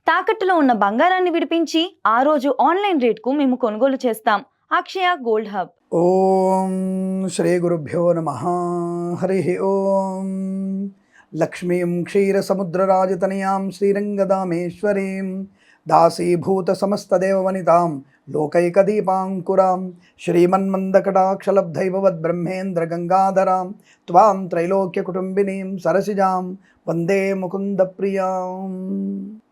తాకట్టులో ఉన్న బంగారాన్ని విడిపించి ఆ రోజు ఆన్లైన్ రేట్‌కు మేము కొనుగోలు చేస్తాం. అక్షయ గోల్డ్ హబ్. ఓం శ్రీ గురుభ్యో నమః. హరి ఓం. లక్ష్మీం క్షీరసముద్రరాజతనయాం శ్రీరంగదామేశ్వరీం దాసీభూత సమస్తదేవవనితాం లోకైకదీపాంకురాం శ్రీమన్మందకటాక్షలబ్ధైవవద్బ్రహ్మేంద్రగంగాధరాం త్వాం త్రైలోక్యకుటుంబినీం సరసిజాం వందే ముకుందప్రియాం.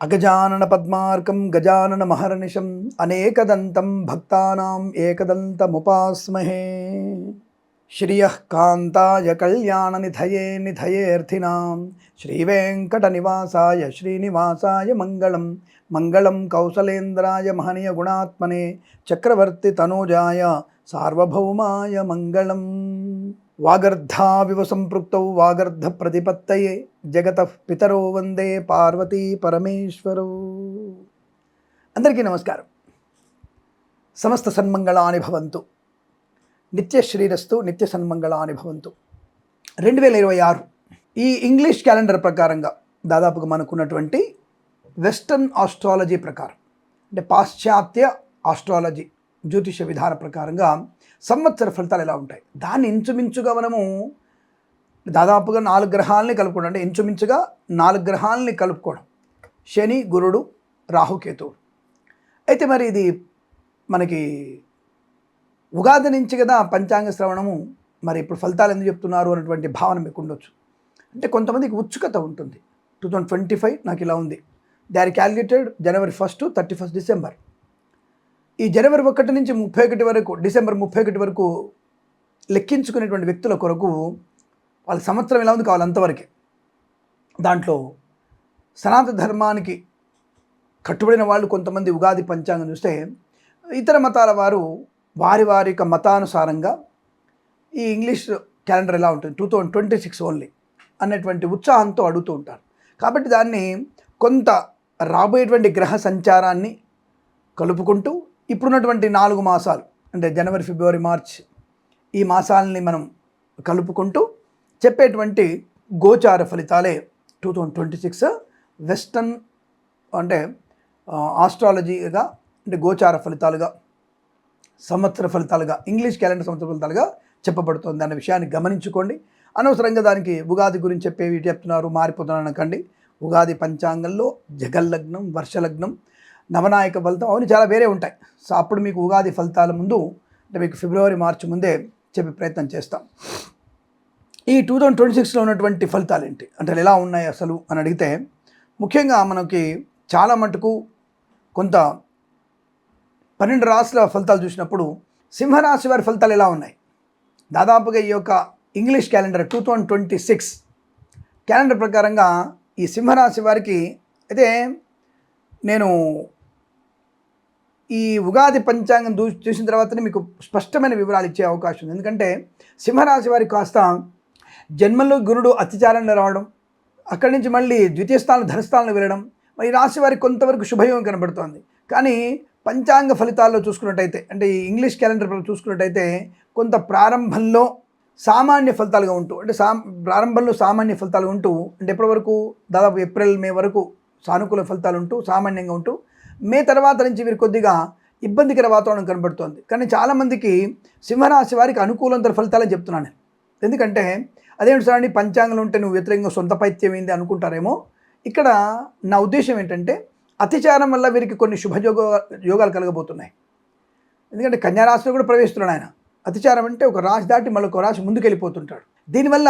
అగజానన పద్మార్కం గజానన మహర్నిశం అనేకదంతం భక్తానాం ఏకదంతముపాస్మహే. శ్రియః కాంతాయ కళ్యాణ నిధయే నిధయేర్థినాం శ్రీవేంకటనివాసాయ శ్రీనివాసాయ మంగళం. మంగళం కౌసలేంద్రాయ మహనీయ గుణాత్మనే చక్రవర్తి తనూజాయ సార్వభౌమాయ మంగళం. వాగర్ధావివ సంపృక్తౌ వాగర్ధ ప్రతిపత్తయే జగతః పితరో వందే పార్వతీ పరమేశ్వరౌ. అందరికీ నమస్కారం. సమస్త సన్మంగళాని భవంతు. నిత్య శ్రీరస్తు నిత్య సన్మంగళాని భవంతు. 2026 ఈ ఇంగ్లీష్ క్యాలెండర్ ప్రకారంగా దాదాపుగా మనకున్నటువంటి వెస్టర్న్ ఆస్ట్రాలజీ ప్రకారం, అంటే పాశ్చాత్య ఆస్ట్రాలజీ జ్యోతిష విధాన ప్రకారంగా సంవత్సర ఫలితాలు ఎలా ఉంటాయి, దాన్ని ఇంచుమించుగా మనము దాదాపుగా 4 గ్రహాలని కలుపుకోవడం, అంటే ఇంచుమించుగా 4 గ్రహాలని కలుపుకోవడం, శని, గురుడు, రాహుకేతువు. అయితే మరి ఇది మనకి ఉగాది నుంచి కదా పంచాంగ శ్రవణము, మరి ఇప్పుడు ఫలితాలు ఎందుకు చెప్తున్నారు అనేటువంటి భావన మీకు ఉండొచ్చు. అంటే కొంతమందికి ఉత్సుకత ఉంటుంది. 2025 నాకు ఇలా ఉంది. They are calculated January 1 to 31 December. ఈ జనవరి 1 నుంచి 31 వరకు, డిసెంబర్ 31 వరకు లెక్కించుకునేటువంటి వ్యక్తుల కొరకు వాళ్ళ సంవత్సరం ఎలా ఉంది కావాలి అంతవరకే. దాంట్లో సనాతన ధర్మానికి కట్టుబడిన వాళ్ళు కొంతమంది ఉగాది పంచాంగం చూస్తే, ఇతర మతాల వారు వారి వారి యొక్క మతానుసారంగా ఈ ఇంగ్లీష్ క్యాలెండర్ ఎలా ఉంటుంది 2026 ఓన్లీ అనేటువంటి ఉత్సాహంతో అడుగుతూ ఉంటారు. కాబట్టి దాన్ని కొంత రాబోయేటువంటి గ్రహ సంచారాన్ని కలుపుకుంటూ ఇప్పుడున్నటువంటి 4 మాసాలు, అంటే జనవరి, ఫిబ్రవరి, మార్చ్, ఈ మాసాలని మనం కలుపుకుంటూ చెప్పేటువంటి గోచార ఫలితాలే 2026 వెస్టర్న్, అంటే ఆస్ట్రాలజీగా, అంటే గోచార ఫలితాలుగా, సంవత్సర ఫలితాలుగా, ఇంగ్లీష్ క్యాలెండర్ సంవత్సర ఫలితాలుగా చెప్పబడుతుంది అన్న విషయాన్ని గమనించుకోండి. అనవసరంగా దానికి ఉగాది గురించి చెప్పేవి చెప్తున్నారు మారిపోతున్నారు అనకండి. ఉగాది పంచాంగంలో జగల్లగ్నం, వర్షలగ్నం, నవనాయక ఫలితం అవన్నీ చాలా వేరే ఉంటాయి. సో అప్పుడు మీకు ఉగాది ఫలితాల ముందు, అంటే మీకు ఫిబ్రవరి, మార్చి ముందే చెప్పే ప్రయత్నం చేస్తాం. ఈ 2026లో ఉన్నటువంటి ఫలితాలు ఏంటి, అంటే ఎలా ఉన్నాయి అసలు అని అడిగితే, ముఖ్యంగా మనకి చాలా మటుకు కొంత 12 రాశుల ఫలితాలు చూసినప్పుడు సింహరాశి వారి ఫలితాలు ఎలా ఉన్నాయి, దాదాపుగా ఈ యొక్క ఇంగ్లీష్ క్యాలెండర్ 2026 క్యాలెండర్ ప్రకారంగా ఈ సింహరాశి వారికి అయితే నేను ఈ ఉగాది పంచాంగం చూసిన తర్వాతనే మీకు స్పష్టమైన వివరాలు ఇచ్చే అవకాశం ఉంది. ఎందుకంటే సింహరాశి వారికి కాస్త జన్మలో గురుడు అతిచారంలో రావడం, అక్కడి నుంచి మళ్ళీ ద్వితీయ స్థానం ధనస్థానంలో వెళ్ళడం, మరి ఈ రాశి వారికి కొంతవరకు శుభయోగం కనబడుతోంది. కానీ పంచాంగ ఫలితాల్లో చూసుకున్నట్టయితే, అంటే ఈ ఇంగ్లీష్ క్యాలెండర్ చూసుకున్నట్టయితే కొంత ప్రారంభంలో సామాన్య ఫలితాలుగా ఉంటూ, అంటే ప్రారంభంలో సామాన్య ఫలితాలు ఉంటూ, అంటే ఎప్పటి వరకు దాదాపు ఏప్రిల్, మే వరకు సానుకూల ఫలితాలు ఉంటూ సామాన్యంగా ఉంటూ, మే తర్వాత నుంచి వీరికి కొద్దిగా ఇబ్బందికర వాతావరణం కనబడుతోంది. కానీ చాలామందికి సింహరాశి వారికి అనుకూలంతర ఫలితాలని చెప్తున్నాను నేను. ఎందుకంటే అదేంటి సార్ అండి, పంచాంగంలో ఉంటే నువ్వు వ్యతిరేకంగా సొంత పైత్యం ఏంది అనుకుంటారేమో. ఇక్కడ నా ఉద్దేశం ఏంటంటే, అతిచారం వల్ల వీరికి కొన్ని యోగాలు కలగబోతున్నాయి. ఎందుకంటే కన్యారాశిలో కూడా ప్రవేశిస్తున్నాడు ఆయన. అతిచారం అంటే ఒక రాశి దాటి మళ్ళీ ఒక రాశి ముందుకు వెళ్ళిపోతుంటాడు. దీనివల్ల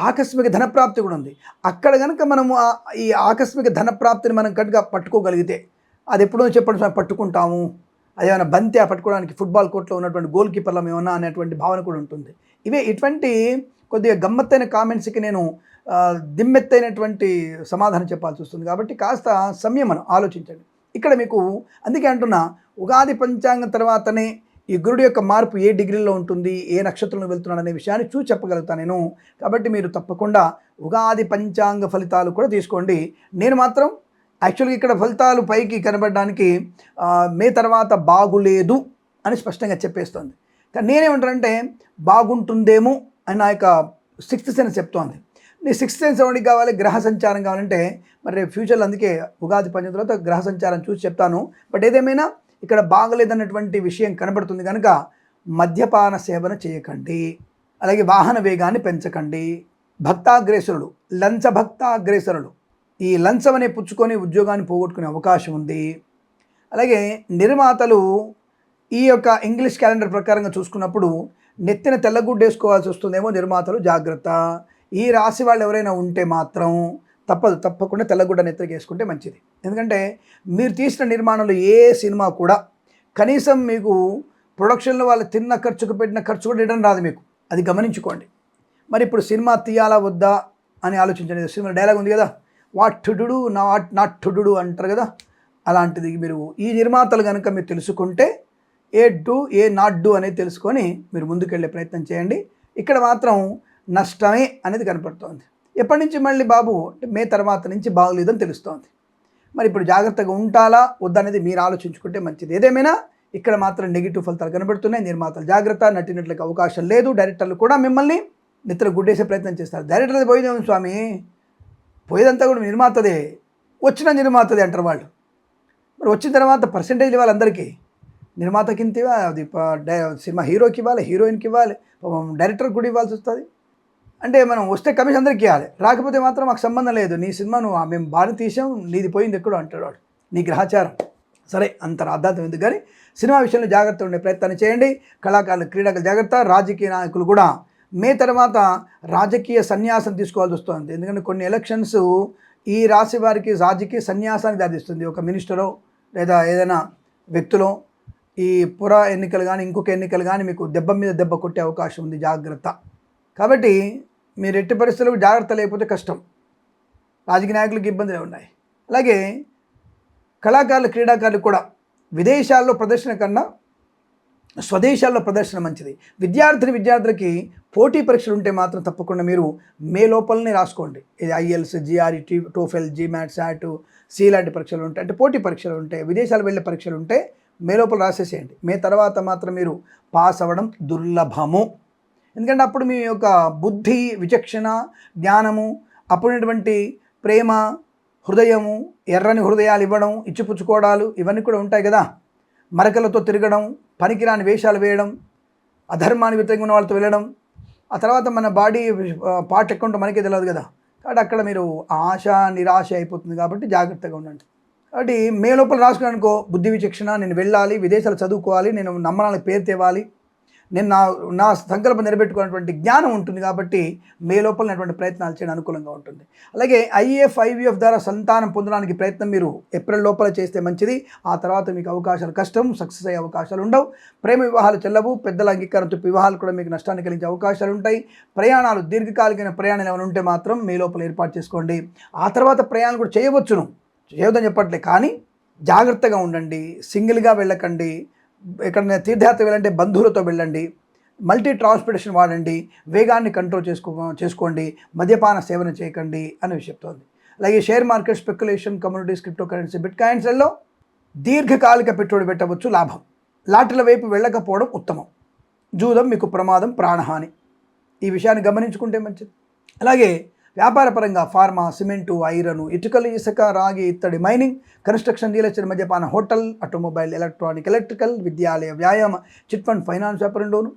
ఆకస్మిక ధనప్రాప్తి కూడా ఉంది. అక్కడ కనుక మనము ఈ ఆకస్మిక ధనప్రాప్తిని మనం గట్టిగా పట్టుకోగలిగితే, అది ఎప్పుడో చెప్పండి పట్టుకుంటాము, అదేమైనా బంతి పట్టుకోవడానికి ఫుట్బాల్ కోర్ట్లో ఉన్నటువంటి గోల్ కీపర్లం ఏమన్నా అనేటువంటి భావన కూడా ఉంటుంది. ఇటువంటి కొద్దిగా గమ్మత్తైన కామెంట్స్కి నేను దిమ్మెత్తైనటువంటి సమాధానం చెప్పాల్సి వస్తుంది. కాబట్టి కాస్త సంయమనం ఆలోచించండి. ఇక్కడ మీకు అందుకే అంటున్నా, ఉగాది పంచాంగం తర్వాతనే ఈ గురుడు యొక్క మార్పు ఏ డిగ్రీలో ఉంటుంది, ఏ నక్షత్రంలో వెళ్తున్నాడు అనే విషయాన్ని చూసి చెప్పగలుగుతాను నేను. కాబట్టి మీరు తప్పకుండా ఉగాది పంచాంగ ఫలితాలు కూడా తీసుకోండి. నేను మాత్రం యాక్చువల్గా ఇక్కడ ఫలితాలు పైకి కనబడడానికి మే తర్వాత బాగులేదు అని స్పష్టంగా చెప్పేస్తుంది. కానీ నేనేమంటానంటే బాగుంటుందేమో అని నా యొక్క 6th సెన్స్ చెప్తోంది. నీ సిక్స్త్ సెన్స్ ఎవరికి కావాలి, గ్రహ సంచారం కావాలంటే మరి రేపు ఫ్యూచర్లో అందుకే ఉగాది పంచిన తర్వాత గ్రహ సంచారం చూసి చెప్తాను. బట్ ఏదేమైనా ఇక్కడ బాగలేదన్నటువంటి విషయం కనబడుతుంది కనుక మద్యపాన సేవన చేయకండి, అలాగే వాహన వేగాన్ని పెంచకండి. భక్తాగ్రేసరులు, లంచ భక్తాగ్రేసరులు ఈ లంచం అనే పుచ్చుకొని ఉద్యోగాన్ని పోగొట్టుకునే అవకాశం ఉంది. అలాగే నిర్మాతలు ఈ యొక్క ఇంగ్లీష్ క్యాలెండర్ ప్రకారంగా చూసుకున్నప్పుడు నెత్తిన తెల్లగుడ్డ వేసుకోవాల్సి వస్తుందేమో నిర్మాతలు, జాగ్రత్త. ఈ రాశి వాళ్ళు ఎవరైనా ఉంటే మాత్రం తప్పకుండా తెల్లగుడ్డ నెత్తికి వేసుకుంటే మంచిది. ఎందుకంటే మీరు తీసిన నిర్మాణంలో ఏ సినిమా కూడా కనీసం మీకు ప్రొడక్షన్లో వాళ్ళు తిన్న ఖర్చుకు పెట్టిన ఖర్చు కూడా రిటర్న్ రాదు మీకు, అది గమనించుకోండి. మరి ఇప్పుడు సినిమా తీయాలా వద్దా అని ఆలోచించండి. సినిమా డైలాగ్ ఉంది కదా, what to do not to do అంటారు కదా, అలాంటిది మీరు ఈ నిర్మాతలు కనుక మీరు తెలుసుకుంటే ఏ డూ ఏ నాట్ డూ అనేది తెలుసుకొని మీరు ముందుకెళ్ళే ప్రయత్నం చేయండి. ఇక్కడ మాత్రం నష్టమే అనేది కనపడుతోంది. ఎప్పటి నుంచి మళ్ళీ బాబు మే తర్వాత నుంచి బాగలేదని తెలుస్తోంది. మరి ఇప్పుడు జాగ్రత్తగా ఉంటాలా వద్దనేది మీరు ఆలోచించుకుంటే మంచిది. ఏదేమైనా ఇక్కడ మాత్రం నెగిటివ్ ఫలితాలు కనబడుతున్నాయి. నిర్మాతలు జాగ్రత్త, నటినట్లకి అవకాశం లేదు. డైరెక్టర్లు కూడా మిమ్మల్ని నిద్ర గుడ్డేసే ప్రయత్నం చేస్తారు. డైరెక్టర్ది పోయిందేమో స్వామి, పోయేదంతా కూడా నిర్మాతదే, వచ్చిన నిర్మాతదే అంటారు వాళ్ళు. మరి వచ్చిన తర్వాత పర్సంటేజ్ ఇవ్వాలి అందరికీ. నిర్మాతకి ఇంత ఇవ్వాలి, అది సినిమా హీరోకి ఇవ్వాలి, హీరోయిన్కి ఇవ్వాలి, డైరెక్టర్కి కూడా ఇవ్వాల్సి వస్తుంది. అంటే మనం వస్తే కమిషన్ అందరికీ ఇవ్వాలి, రాకపోతే మాత్రం మాకు సంబంధం లేదు, నీ సినిమా నువ్వు మేము బాగా తీసాం, నీది పోయింది ఎక్కడో అంటాడు వాడు, నీ గ్రహచారం. సరే, అంత అర్థార్థం ఎందుకు కానీ సినిమా విషయంలో జాగ్రత్త ఉండే ప్రయత్నాన్ని చేయండి. కళాకారులు, క్రీడాకులు జాగ్రత్త. రాజకీయ నాయకులు కూడా మే తర్వాత రాజకీయ సన్యాసం తీసుకోవాల్సి వస్తుంది. ఎందుకంటే కొన్ని ఎలక్షన్స్ ఈ రాశి వారికి రాజకీయ సన్యాసానికి దారిస్తుంది. ఒక మినిస్టరో లేదా ఏదైనా వ్యక్తులో ఈ పుర ఎన్నికలు కానీ ఇంకొక ఎన్నికలు కానీ మీకు దెబ్బ మీద దెబ్బ కొట్టే అవకాశం ఉంది, జాగ్రత్త. కాబట్టి మీరు ఎట్టి పరిస్థితులకు జాగ్రత్త లేకపోతే కష్టం. రాజకీయ నాయకులకు ఇబ్బందులు ఉన్నాయి. అలాగే కళాకారులు, క్రీడాకారులు కూడా విదేశాల్లో ప్రదర్శన కన్నా స్వదేశాల్లో ప్రదర్శన మంచిది. విద్యార్థులకి పోటీ పరీక్షలు ఉంటే మాత్రం తప్పకుండా మీరు మే లోపలనే రాసుకోండి. ఇది IELTS, GRE, TOEFL, GMAT, SAT, C లాంటి పరీక్షలు ఉంటాయి, అంటే పోటీ పరీక్షలు ఉంటాయి, విదేశాలు వెళ్ళే పరీక్షలు ఉంటే మే లోపల రాసేసేయండి. మే తర్వాత మాత్రం మీరు పాస్ అవ్వడం దుర్లభము. ఎందుకంటే అప్పుడు మీ యొక్క బుద్ధి, విచక్షణ, జ్ఞానము, అప్పుడున్నటువంటి ప్రేమ, హృదయము, ఎర్రని హృదయాలు ఇవ్వడం, ఇచ్చిపుచ్చుకోవడాలు ఇవన్నీ కూడా ఉంటాయి కదా. మరకలతో తిరగడం, పనికిరాని వేషాలు వేయడం, అధర్మానికి వ్యతిరేకంగా ఉన్న వాళ్ళతో వెళ్ళడం, ఆ తర్వాత మన బాడీ పార్ట్ ఎక్కడుంటో మనకే తెలియదు కదా. కాబట్టి అక్కడ మీరు ఆశ నిరాశ అయిపోతుంది. కాబట్టి జాగ్రత్తగా ఉండండి. కాబట్టి మే లోపల రాసుకున్నానుకో, బుద్ధి విచక్షణ, నేను వెళ్ళాలి, విదేశాలు చదువుకోవాలి, నేను నమ్మనాలకు పేరు తేవాలి, నేను నా సంకల్పం నిలబెట్టుకున్నటువంటి జ్ఞానం ఉంటుంది. కాబట్టి మే లోపలటువంటి ప్రయత్నాలు చేయడం అనుకూలంగా ఉంటుంది. అలాగే ఐఏఎఫ్, ఐవీఎఫ్ ద్వారా సంతానం పొందడానికి ప్రయత్నం మీరు ఏప్రిల్ లోపల చేస్తే మంచిది. ఆ తర్వాత మీకు అవకాశాలు కష్టం, సక్సెస్ అయ్యే అవకాశాలు ఉండవు. ప్రేమ వివాహాలు చెల్లవు. పెద్దల అంగీకారంతో వివాహాలు కూడా మీకు నష్టాన్ని కలిగించే అవకాశాలు ఉంటాయి. ప్రయాణాలు, దీర్ఘకాలికమైన ప్రయాణాలు ఏమైనా ఉంటే మాత్రం మే లోపల ఏర్పాటు చేసుకోండి. ఆ తర్వాత ప్రయాణాలు కూడా చేయవచ్చును, చేయొద్దని చెప్పట్లే, కానీ జాగ్రత్తగా ఉండండి. సింగిల్గా వెళ్ళకండి. ఎక్కడైనా తీర్థయాత్ర వెళ్ళంటే బంధువులతో వెళ్ళండి. మల్టీ ట్రాన్స్పోర్టేషన్ వాడండి. వేగాన్ని కంట్రోల్ చేసుకోండి. మద్యపాన సేవన చేయకండి అని చెప్తోంది. అలాగే share market, speculation, communities, crypto currency, bit కాయిన్స్లలో దీర్ఘకాలిక పెట్టుబడి పెట్టవచ్చు, లాభం. లాటరీల వైపు వెళ్ళకపోవడం ఉత్తమం. జూదం మీకు ప్రమాదం, ప్రాణహాని. ఈ విషయాన్ని గమనించుకుంటే మంచిది. అలాగే వ్యాపారపరంగా ఫార్మా, సిమెంటు, ఐరన్, ఇటుకలు, ఇసుక, రాగి, ఇత్తడి, మైనింగ్, కన్స్ట్రక్షన్, రియల్ ఎస్టేట్, మద్యపాన, హోటల్, ఆటోమొబైల్, ఎలక్ట్రానిక్, ఎలక్ట్రికల్, విద్యాలయ, వ్యాయామ, చిట్ ఫండ్, ఫైనాన్స్ వ్యాపారంలోను,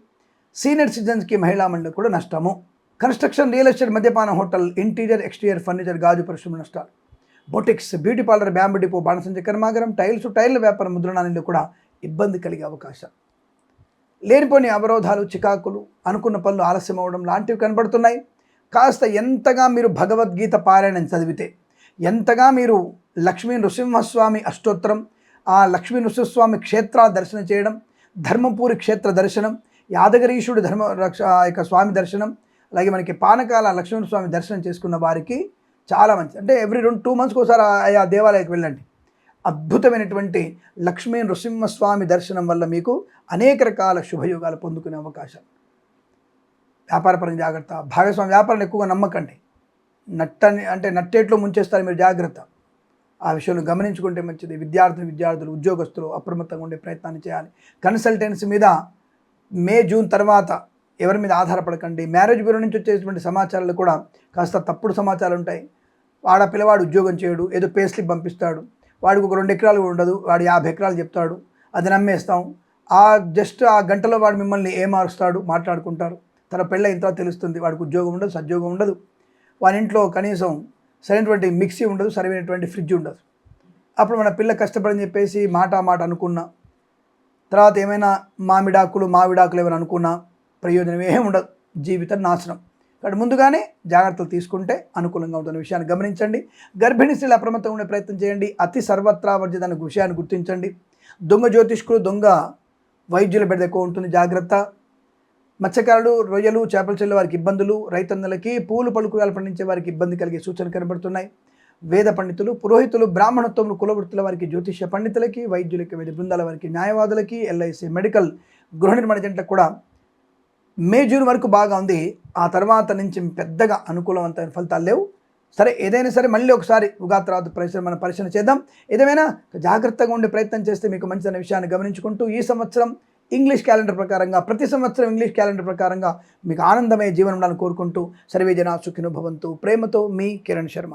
సీనియర్ సిటిజన్స్కి, మహిళా మండలి కూడా నష్టము. కన్స్ట్రక్షన్, రియల్ ఎస్టేట్, మద్యపాన, హోటల్, ఇంటీరియర్, ఎక్స్టీరియర్, ఫర్నిచర్, గాజు పరిశ్రమ నష్టాలు. Boutiques, beauty parlour, bamboo depot, బాణసంచ కర్మాగారం, టైర్ల వ్యాపారం, ముద్రణాలలో కూడా ఇబ్బంది కలిగే అవకాశం. లేనిపోని అవరోధాలు, చికాకులు, అనుకున్న పనులు ఆలస్యం అవ్వడం లాంటివి కనబడుతున్నాయి. కాస్త ఎంతగా మీరు భగవద్గీత పారాయణం చదివితే, ఎంతగా మీరు లక్ష్మీ నృసింహస్వామి అష్టోత్తరం, ఆ లక్ష్మీ నృసింహస్వామి క్షేత్ర దర్శనం చేయడం, ధర్మపూరి క్షేత్ర దర్శనం, యాదగిరీశుడు యొక్క స్వామి దర్శనం, అలాగే మనకి పానకాల లక్ష్మీనరస్వామి దర్శనం చేసుకున్న వారికి చాలా మంచి. అంటే ఎవ్రీ 2 మంత్స్కి ఒకసారి ఆ దేవాలయానికి వెళ్ళండి. అద్భుతమైనటువంటి లక్ష్మీ నృసింహస్వామి దర్శనం వల్ల మీకు అనేక రకాల శుభయోగాలు పొందుకునే అవకాశం. వ్యాపారపరంగా జాగ్రత్త. భాగస్వామి వ్యాపారాన్ని ఎక్కువగా నమ్మకండి. నట్టేట్లో ముంచేస్తారు మీరు, జాగ్రత్త. ఆ విషయంలో గమనించుకుంటే మంచిది. విద్యార్థులు, ఉద్యోగస్తులు అప్రమత్తంగా ఉండే ప్రయత్నాన్ని చేయాలి. కన్సల్టెన్సీ మీద మే, జూన్ తర్వాత ఎవరి మీద ఆధారపడకండి. మ్యారేజ్ బ్యూరో నుంచి వచ్చేటువంటి సమాచారాలు కూడా కాస్త తప్పుడు సమాచారాలు ఉంటాయి. పిల్లవాడు ఉద్యోగం చేయడు, ఏదో పే స్లిప్ పంపిస్తాడు, వాడికి ఒక 2 ఎకరాలు ఉండదు, వాడు 50 ఎకరాలు చెప్తాడు, అది నమ్మేస్తాం. జస్ట్ ఆ గంటలో వాడు మిమ్మల్ని ఏమారుస్తాడు, మాట్లాడుకుంటారు. తన పెళ్ళైన తర్వాత తెలుస్తుంది వాడికి ఉద్యోగం ఉండదు, సద్యోగం ఉండదు, వాని ఇంట్లో కనీసం సరైనటువంటి మిక్సీ ఉండదు, సరైనటువంటి ఫ్రిడ్జ్ ఉండదు. అప్పుడు మన పిల్ల కష్టపడని చెప్పేసి మాట అనుకున్నా, తర్వాత ఏమైనా మావిడాకులు ఏమైనా అనుకున్నా ప్రయోజనం ఏమి ఉండదు, జీవితం నాశనం. కాబట్టి ముందుగానే జాగ్రత్తలు తీసుకుంటే అనుకూలంగా ఉంటున్న విషయాన్ని గమనించండి. గర్భిణీ స్త్రీలు అప్రమత్తంగా ఉండే ప్రయత్నం చేయండి. అతి సర్వత్రా వర్జిత విషయాన్ని గుర్తించండి. దొంగ జ్యోతిష్కులు, దొంగ వైద్యుల బెడద ఎక్కువ ఉంటుంది, జాగ్రత్త. మత్స్యకారులు, రొయ్యలు, చేపలు చెల్లే వారికి ఇబ్బందులు, రైతన్నలకి, పూలు పలుకురాలు పండించే వారికి ఇబ్బంది కలిగే సూచనలు కనబడుతున్నాయి. వేద పండితులు, పురోహితులు, బ్రాహ్మణత్వములు, కులవృత్తుల వారికి, జ్యోతిష్య పండితులకి, వైద్యులకి, వైద్య బృందాల వారికి, న్యాయవాదులకి, ఎల్ఐసి, మెడికల్, గృహ నిర్మాణ జంటలకు కూడా మే జూన్ వరకు బాగా ఉంది. ఆ తర్వాత నుంచి పెద్దగా అనుకూలవంతమైన ఫలితాలు లేవు. సరే, ఏదైనా సరే మళ్ళీ ఒకసారి ఉగాది తర్వాత మనం పరిశీలన చేద్దాం. ఏదేమైనా జాగ్రత్తగా ఉండే ప్రయత్నం చేస్తే మీకు మంచి విషయాన్ని గమనించుకుంటూ, ఈ సంవత్సరం ఇంగ్లీష్ క్యాలెండర్ ప్రకారంగా, ప్రతి సంవత్సరం ఇంగ్లీష్ క్యాలెండర్ ప్రకారంగా మీకు ఆనందమయ జీవనం ఉండాలని కోరుకుంటూ, సర్వే జనా సుఖినో భవంతు. ప్రేమతో మీ కిరణ్ శర్మ.